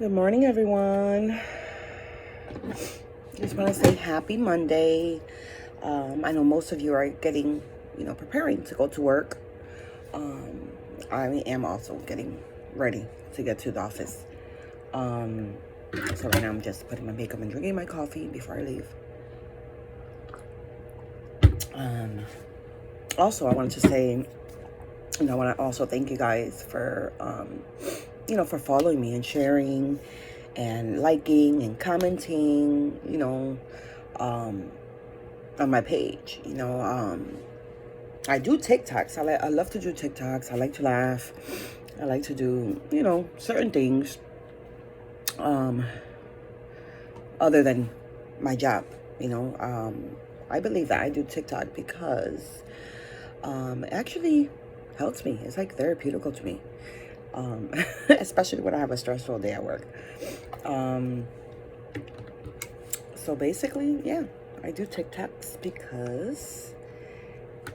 Good morning, everyone. Just want to say happy Monday. I know most of you are getting, preparing to go to work. I am also getting ready to get to the office. So right now I'm just putting my makeup and drinking my coffee before I leave. Also, I wanted to say, I want to also thank you guys for, for following me and sharing and liking and commenting, on my page. I do TikToks. I love to do TikToks. I like to laugh. I like to do, certain things other than my job. I believe that I do TikTok because it actually helps me. It's like therapeutical to me. Especially when I have a stressful day at work. So basically, yeah, I do TikToks because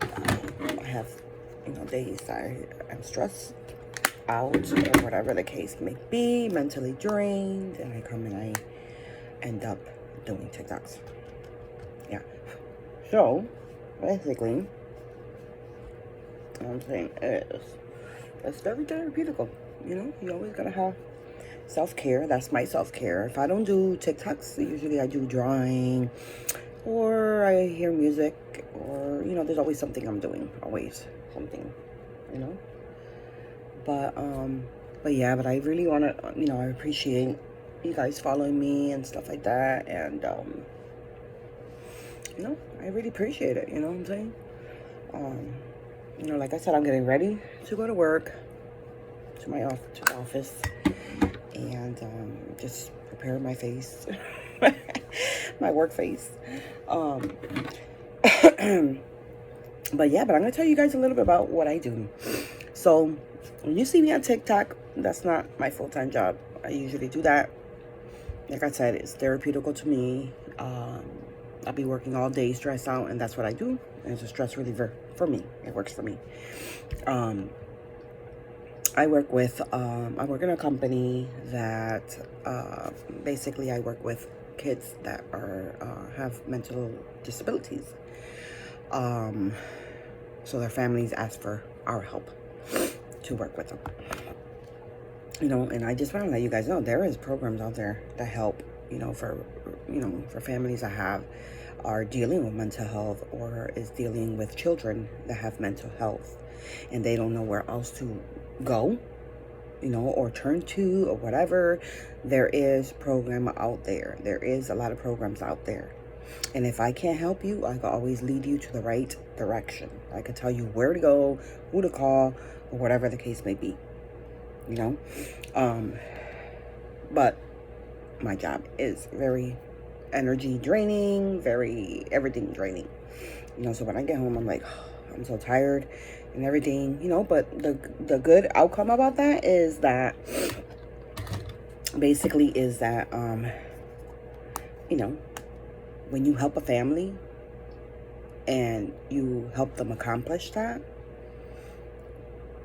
I have, days I'm stressed out or whatever the case may be, mentally drained, and I come and I end up doing TikToks. Yeah. So basically, what I'm saying is, it's very therapeutical. You always gotta have self-care. That's my self-care. If I don't do TikToks, usually I do drawing or I hear music or, there's always something I'm doing. Always something, you know. But yeah, but I really want to, I appreciate you guys following me and stuff like that. And, I really appreciate it. You know what I'm saying? Like I said, I'm getting ready to go to work, to the office, and just prepare my face, my work face. But I'm gonna tell you guys a little bit about what I do. So when you see me on TikTok, that's not my full-time job. I usually do that. Like I said, it's therapeutical to me. I'll be working all day, stressed out, and that's what I do. And it's a stress reliever for me. It works for me. I work in a company that basically I work with kids that have mental disabilities. So their families ask for our help to work with them. And I just want to let you guys know there is programs out there that help, for families that are dealing with mental health or is dealing with children that have mental health and they don't know where else to go, or turn to or whatever. There is program out there. There is a lot of programs out there. And if I can't help you, I can always lead you to the right direction. I can tell you where to go, who to call, or whatever the case may be. But my job is very energy draining, very everything draining. So when I get home, I'm like, I'm so tired and everything, but the good outcome about that is that basically is that, when you help a family and you help them accomplish that,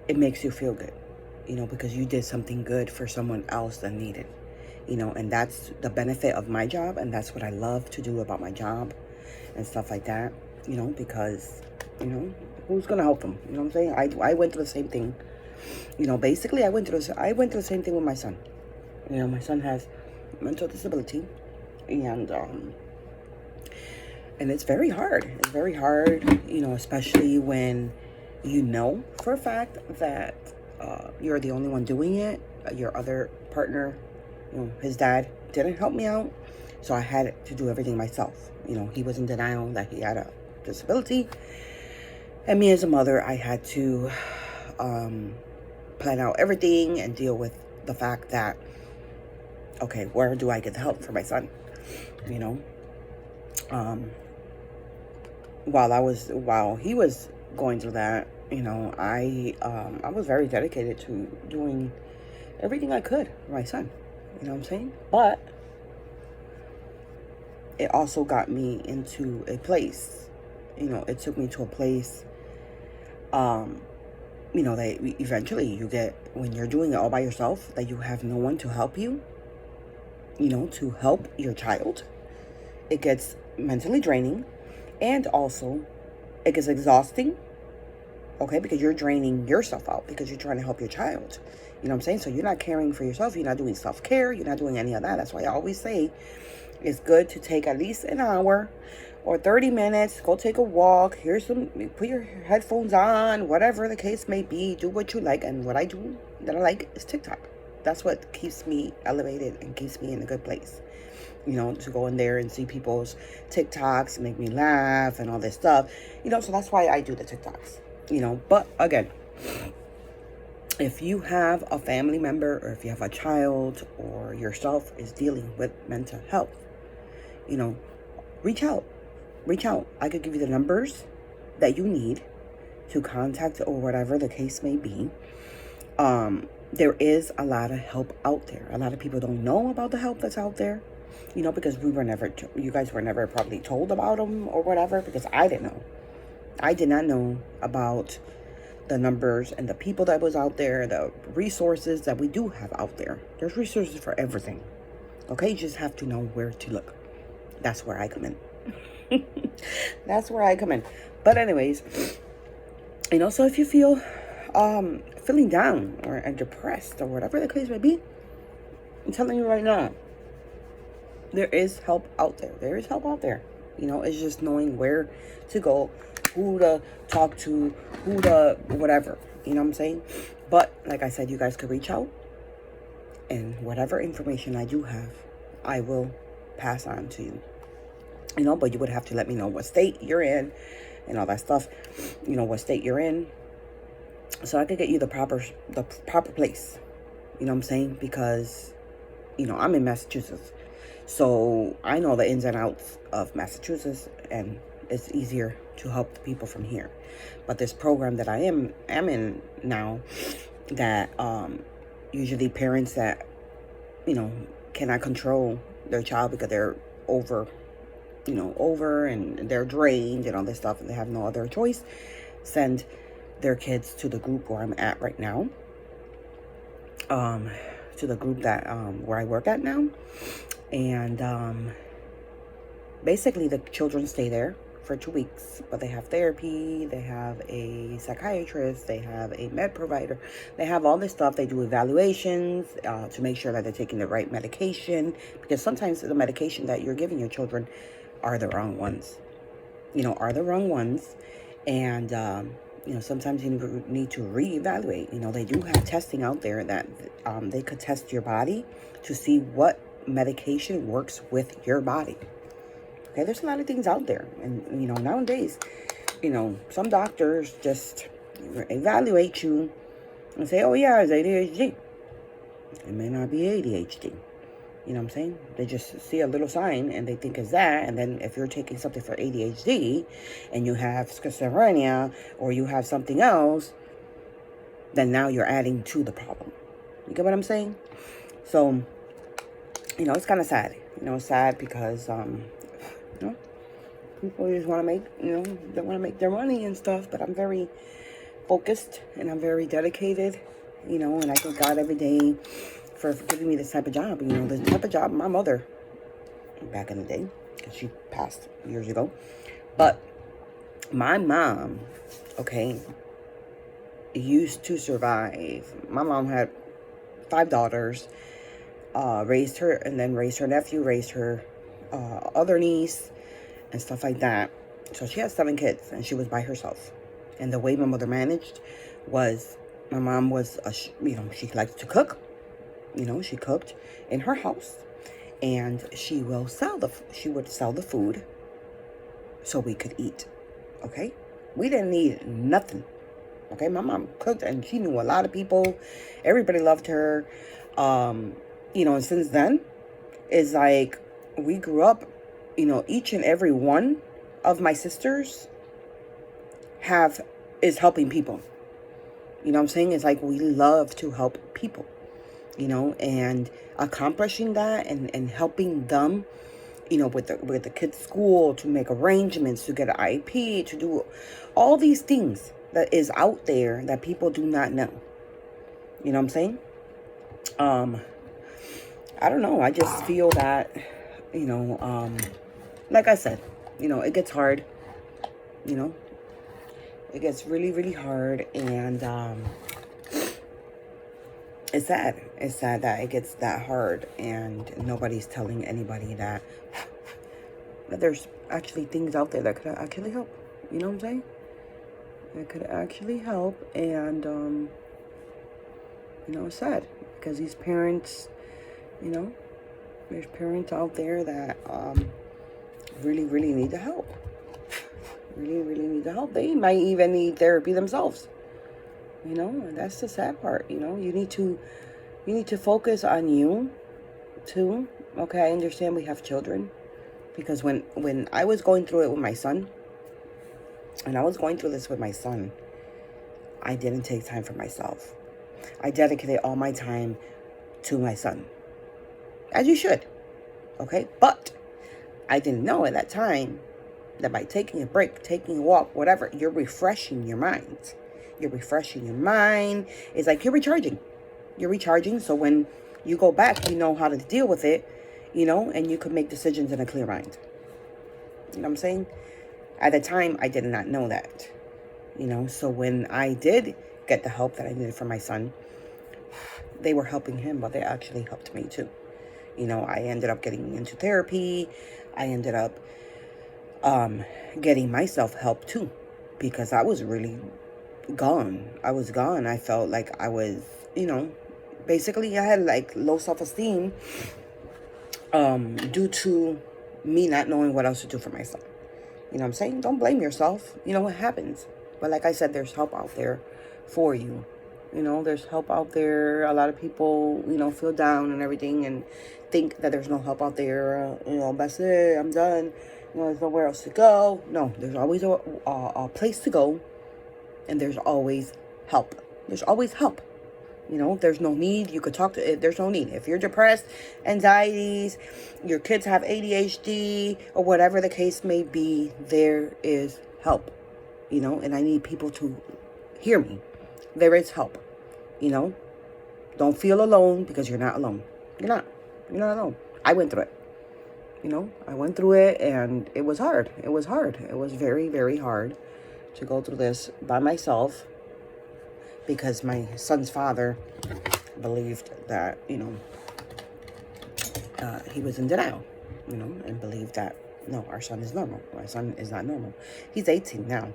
it makes you feel good, because you did something good for someone else that needed, and that's the benefit of my job. And that's what I love to do about my job and stuff like that, because, who's going to help them? You know what I'm saying? I went through the same thing, basically I went through the same thing with my son. My son has mental disability and it's very hard. It's very hard, especially when for a fact that you're the only one doing it. Your other partner, his dad didn't help me out. So I had to do everything myself. He was in denial that he had a disability. And me as a mother, I had to plan out everything and deal with the fact that, okay, where do I get the help for my son? While he was going through that, I was very dedicated to doing everything I could for my son. You know what I'm saying? But it also got me into a place, it took me to a place, that eventually you get, when you're doing it all by yourself, that you have no one to help you. to help your child. It gets mentally draining, and also it gets exhausting, okay, because you're draining yourself out because you're trying to help your child. You know what I'm saying? So you're not caring for yourself. You're not doing self-care. You're not doing any of that. That's why I always say it's good to take at least an hour or 30 minutes. Go take a walk. Put your headphones on, whatever the case may be. Do what you like. And what I do that I like is TikTok. That's what keeps me elevated and keeps me in a good place. To go in there and see people's TikToks, make me laugh and all this stuff. So that's why I do the TikToks. But again, if you have a family member or if you have a child or yourself is dealing with mental health, reach out. I could give you the numbers that you need to contact or whatever the case may be. There is a lot of help out there. A lot of people don't know about the help that's out there, because you guys were never probably told about them or whatever, because I didn't know. I did not know about the numbers and the people that was out there, the resources that we do have out there. There's resources for everything. Okay, you just have to know where to look. That's where I come in. That's where I come in. But anyways, so if you feel feeling down or depressed or whatever the case may be, I'm telling you right now, there is help out there. There is help out there. It's just knowing where to go, who to talk to, who to whatever. You know what I'm saying? But like I said, you guys could reach out, and whatever information I do have, I will pass on to you. But you would have to let me know what state you're in and all that stuff. What state you're in, so I could get you the proper place. You know what I'm saying? Because I'm in Massachusetts, so I know the ins and outs of Massachusetts, and it's easier to help the people from here. But this program that I am in now, that usually parents that cannot control their child because they're over and they're drained and all this stuff, and they have no other choice, send their kids to the group where I'm at right now, to the group that where I work at now. And basically the children stay there for 2 weeks, but they have therapy, they have a psychiatrist, they have a med provider, they have all this stuff. They do evaluations to make sure that they're taking the right medication, because sometimes the medication that you're giving your children are the wrong ones, and sometimes you need to reevaluate. They do have testing out there that they could test your body to see what medication works with your body. Okay, there's a lot of things out there, and nowadays, some doctors just evaluate you and say, oh yeah, it's ADHD. It may not be ADHD. You know what I'm saying? They just see a little sign and they think it's that. And then if you're taking something for ADHD and you have schizophrenia or you have something else, then now you're adding to the problem. You get what I'm saying? So, it's kind of sad. It's sad because, people just want to make, they want to make their money and stuff. But I'm very focused and I'm very dedicated, and I thank God every day for giving me this type of job. The type of job my mother, back in the day, because she passed years ago, but my mom, okay, used to survive. My mom had 5 daughters, raised her nephew, raised her other niece and stuff like that. So she had 7 kids and she was by herself. And the way my mother managed was, my mom was she liked to cook. She cooked in her house, and she would sell the food so we could eat. Okay, we didn't need nothing. Okay, my mom cooked, and she knew a lot of people. Everybody loved her. And since then, it's like we grew up. Each and every one of my sisters is helping people. What I'm saying? It's like we love to help people. And accomplishing that and helping them, with the kids' school, to make arrangements, to get an IEP, to do all these things that is out there that people do not know. You know what I'm saying? I don't know. I just feel that, like I said, it gets hard, you know, it gets really, really hard. And it's sad. It's sad that it gets that hard and nobody's telling anybody that there's actually things out there that could actually help. You know what I'm saying? That could actually help. And, it's sad because these parents, there's parents out there that really, really need the help. Really, really need the help. They might even need therapy themselves. And that's the sad part. You need to focus on you too. Okay, I understand we have children, because when I was going through it with my son, and I was going through this with my son, I didn't take time for myself. I dedicated all my time to my son, as you should. Okay, but I didn't know at that time that by taking a break, taking a walk, whatever, you're refreshing your mind. You're refreshing your mind. It's like you're recharging. You're recharging, so when you go back, you know how to deal with it, and you can make decisions in a clear mind. You know what I'm saying? At the time, I did not know that. So when I did get the help that I needed from my son, they were helping him, but they actually helped me too. I ended up getting into therapy. I ended up getting myself help too, because I was really gone. I was gone. I felt like I was, basically I had like low self-esteem due to me not knowing what else to do for my son. You know what I'm saying? Don't blame yourself. It happens. But like I said, there's help out there for you. There's help out there. A lot of people, feel down and everything and think that there's no help out there. That's it. I'm done. There's nowhere else to go. No, there's always a place to go. And there's always help. There's always help. There's no need. You could talk to it. There's no need. If you're depressed, anxieties, your kids have ADHD, or whatever the case may be, there is help. And I need people to hear me. There is help. Don't feel alone, because you're not alone. You're not alone. I went through it. I went through it, and it was hard. It was hard. It was very, very hard to go through this by myself, because my son's father believed that, he was in denial, and believed that, no, our son is normal. My son is not normal. He's 18 now,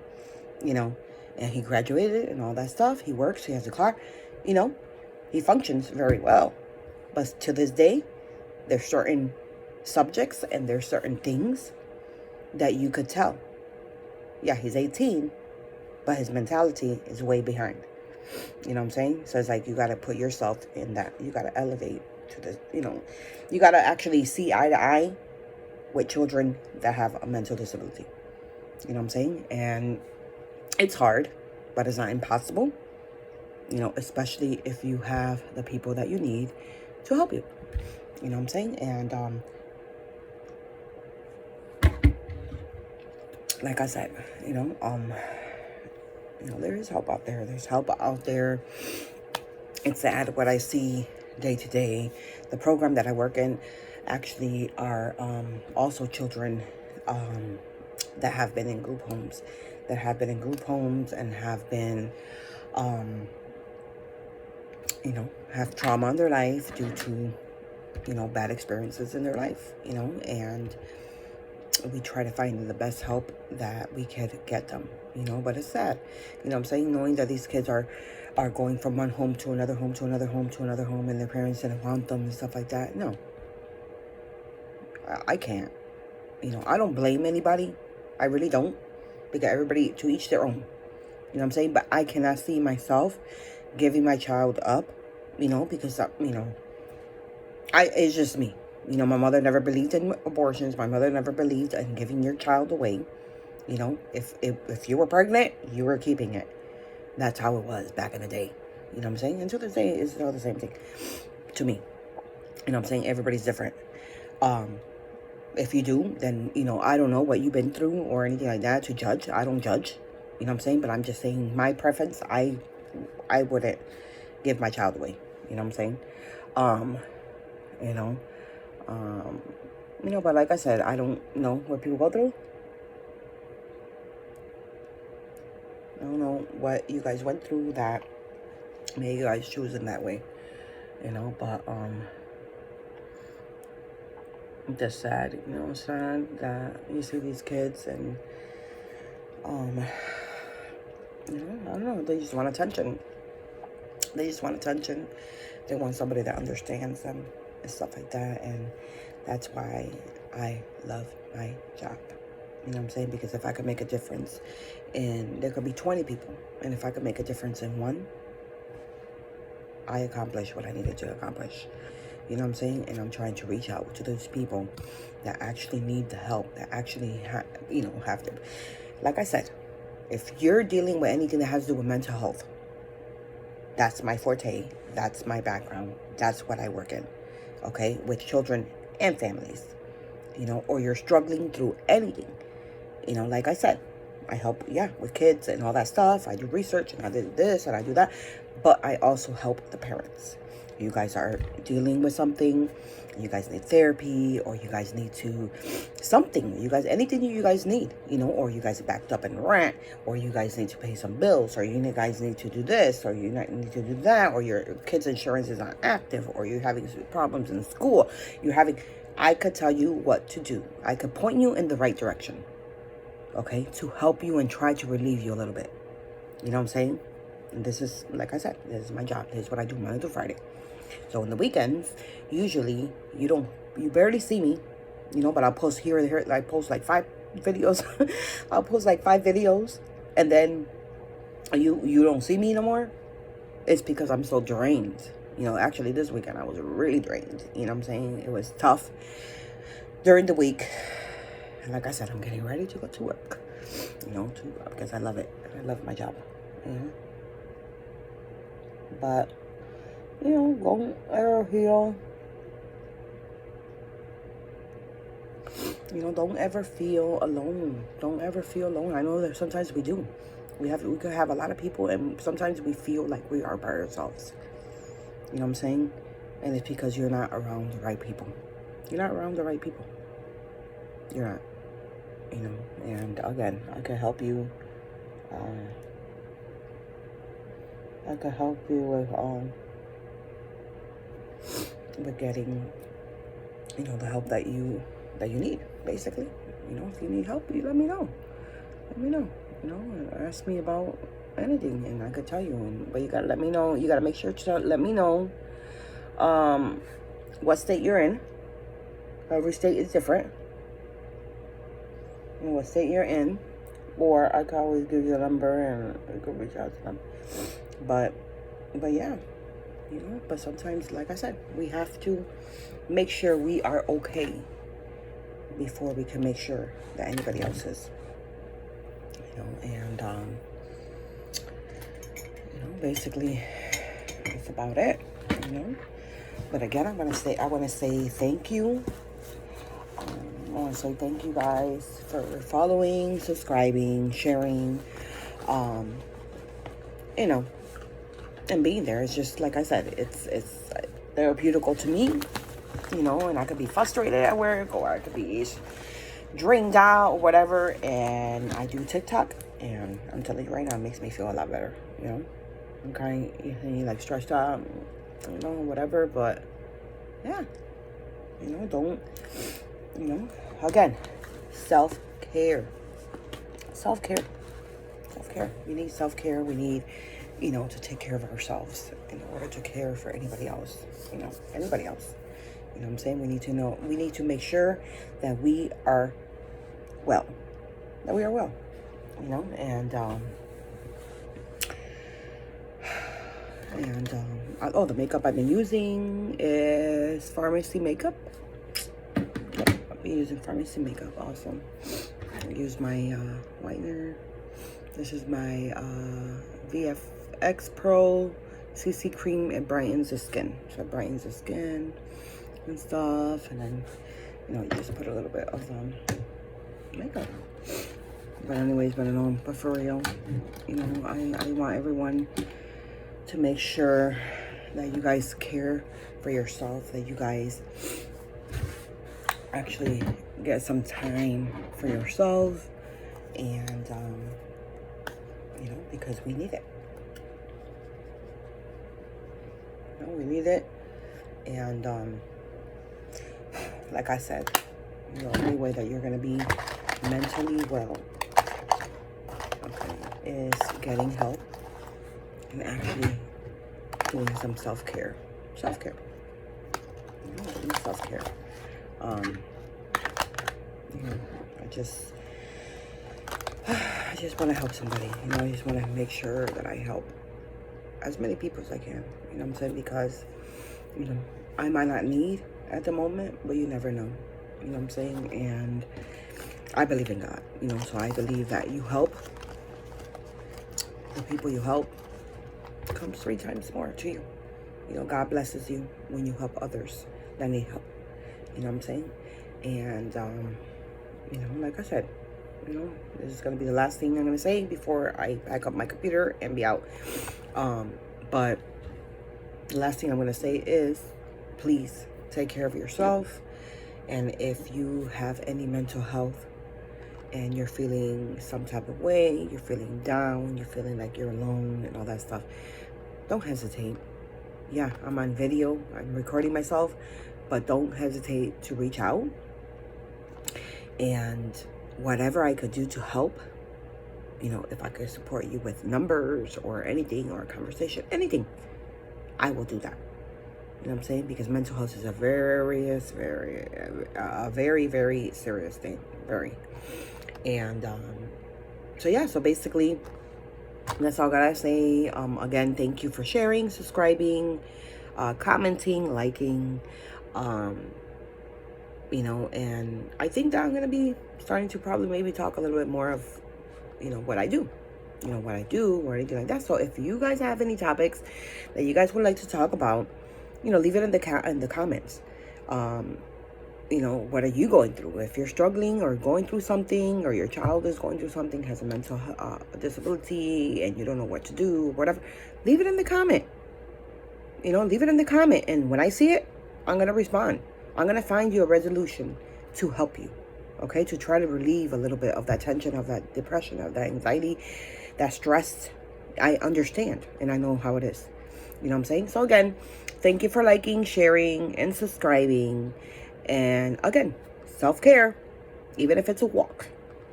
and he graduated and all that stuff. He works, he has a car, he functions very well. But to this day, there's certain subjects and there's certain things that you could tell. Yeah, he's 18, but his mentality is way behind. You know what I'm saying? So it's like you got to put yourself in that. You got to elevate to the, you got to actually see eye to eye with children that have a mental disability. You know what I'm saying? And it's hard, but it's not impossible. Especially if you have the people that you need to help you. You know what I'm saying? And like I said, there is help out there. There's help out there. It's sad what I see day to day. The program that I work in actually are also children that have been in group homes. And have been, have trauma in their life due to, bad experiences in their life, and we try to find the best help that we could get them, but it's sad, what I'm saying, knowing that these kids are going from one home to another home, to another home, to another home, and their parents didn't want them and stuff like that. No, I can't, I don't blame anybody. I really don't, because everybody, to each their own, what I'm saying, but I cannot see myself giving my child up, because, it's just me. My mother never believed in abortions. My mother never believed in giving your child away. If you were pregnant, you were keeping it. That's how it was back in the day. You know what I'm saying? Until this day, it's still the same thing to me. You know what I'm saying? Everybody's different. If you do, then, I don't know what you've been through or anything like that to judge. I don't judge. You know what I'm saying? But I'm just saying my preference, I wouldn't give my child away. You know what I'm saying? you know. But like I said, I don't know what people go through. I don't know what you guys went through that made you guys choose in that way, but it's just sad, sad that you see these kids and I don't know, they just want attention. They want somebody that understands them and stuff like that. And that's why I love my job. You know what I'm saying? Because if I could make a difference there could be 20 people. And if I could make a difference in one, I accomplished what I needed to accomplish. You know what I'm saying? And I'm trying to reach out to those people that actually need the help, that actually have to. Like I said, if you're dealing with anything that has to do with mental health, that's my forte. That's my background. That's what I work in. Okay? With children and families. Or you're struggling through anything. Like I said, I help, with kids and all that stuff. I do research and I do this and I do that. But I also help the parents. You guys are dealing with something. You guys need therapy, or you guys need anything you guys need, or you guys are backed up in rent, or you guys need to pay some bills, or you guys need to do this, or you need to do that, or your kids' insurance is not active, or you're having problems in school. I could tell you what to do. I could point you in the right direction, okay, to help you and try to relieve you a little bit. You know what I'm saying? And this is, like I said, this is my job. This is what I do Monday to Friday. So on the weekends, usually you barely see me, but I'll post here and there. I post like 5 videos. I'll post like 5 videos, and then you don't see me no more. It's because I'm so drained. Actually this weekend I was really drained. You know what I'm saying? It was tough during the week. And like I said, I'm getting ready to go to work. Because I love it. I love my job. But don't ever feel, don't ever feel alone. Don't ever feel alone. I know that sometimes we do. We could have a lot of people, and sometimes we feel like we are by ourselves. You know what I'm saying? And it's because you're not around the right people. You're not around the right people. You're not. And again, I could help you. I could help you with getting, the help that you need, basically. If you need help, you let me know. Ask me about anything, and I could tell you. But you gotta let me know. You gotta make sure to let me know what state you're in. Every state is different. And what state you're in, or I could always give you a number and you could reach out to them. But yeah, but sometimes, like I said, we have to make sure we are okay before we can make sure that anybody else is. And basically that's about it. But again, I want to say thank you. I want to say thank you guys for following, subscribing, sharing, and being there. It's just, like I said, it's therapeutical to me, and I could be frustrated at work, or I could be drained out or whatever, and I do TikTok, and I'm telling you right now, it makes me feel a lot better. I'm kind of like stressed out, whatever, but yeah, don't, again, self-care. We need self-care. We need, to take care of ourselves in order to care for anybody else. Anybody else. You know what I'm saying? We need to make sure that we are well. The makeup I've been using is Pharmacy makeup. I've been using Pharmacy makeup. Awesome. I use my whitener. This is my VFX Pro CC cream. It brightens the skin. So it brightens the skin and stuff. And then, you just put a little bit of makeup. But anyways, but for real, I want everyone to make sure that you guys care for yourself, that you guys actually get some time for yourselves, and you know, because we need it. You know, we need it. And like I said, the only way that you're going to be mentally well, okay, is getting help and actually doing some self-care. Self-care. You know, doing self-care. You know, I just want to help somebody. You know, I just want to make sure that I help as many people as I can. You know what I'm saying? Because, you know, I might not need at the moment, but you never know. You know what I'm saying? And I believe in God, you know, so I believe that you help. The people you help comes 3 times more to you. You know, God blesses you when you help others that need help. You know what I'm saying? And, you know, like I said, you know, this is going to be the last thing I'm going to say before I pack up my computer and be out. But the last thing I'm going to say is, please take care of yourself. And if you have any mental health and you're feeling some type of way, you're feeling down, you're feeling like you're alone and all that stuff, don't hesitate. Yeah, I'm on video, I'm recording myself, but don't hesitate to reach out. And whatever I could do to help, you know, if I could support you with numbers or anything, or a conversation, anything, I will do that. You know what I'm saying? Because mental health is a very, very serious thing. Very. And so yeah, so basically that's all I gotta say. Again, thank you for sharing, subscribing, commenting, liking, you know, and I think that I'm gonna be starting to probably maybe talk a little bit more of, you know, what I do. You know, what I do or anything like that. So if you guys have any topics that you guys would like to talk about, you know, leave it in the comments. You know, what are you going through? If you're struggling or going through something, or your child is going through something, has a mental disability, and you don't know what to do, whatever, leave it in the comment. You know, leave it in the comment. And when I see it, I'm going to respond. I'm going to find you a resolution to help you. Okay? To try to relieve a little bit of that tension, of that depression, of that anxiety, that stress. I understand, and I know how it is. You know what I'm saying? So again, thank you for liking, sharing, and subscribing. And again, self-care, even if it's a walk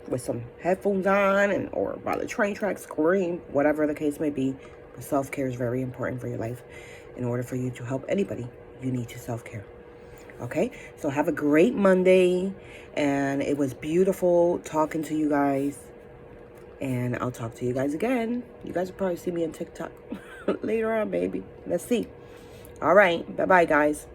with some headphones on, and or while the train tracks, scream, whatever the case may be. But self-care is very important for your life. In order for you to help anybody, you need to self-care. Okay? So have a great Monday. And it was beautiful talking to you guys. And I'll talk to you guys again. You guys will probably see me on TikTok later on, baby. Let's see. All right. Bye-bye, guys.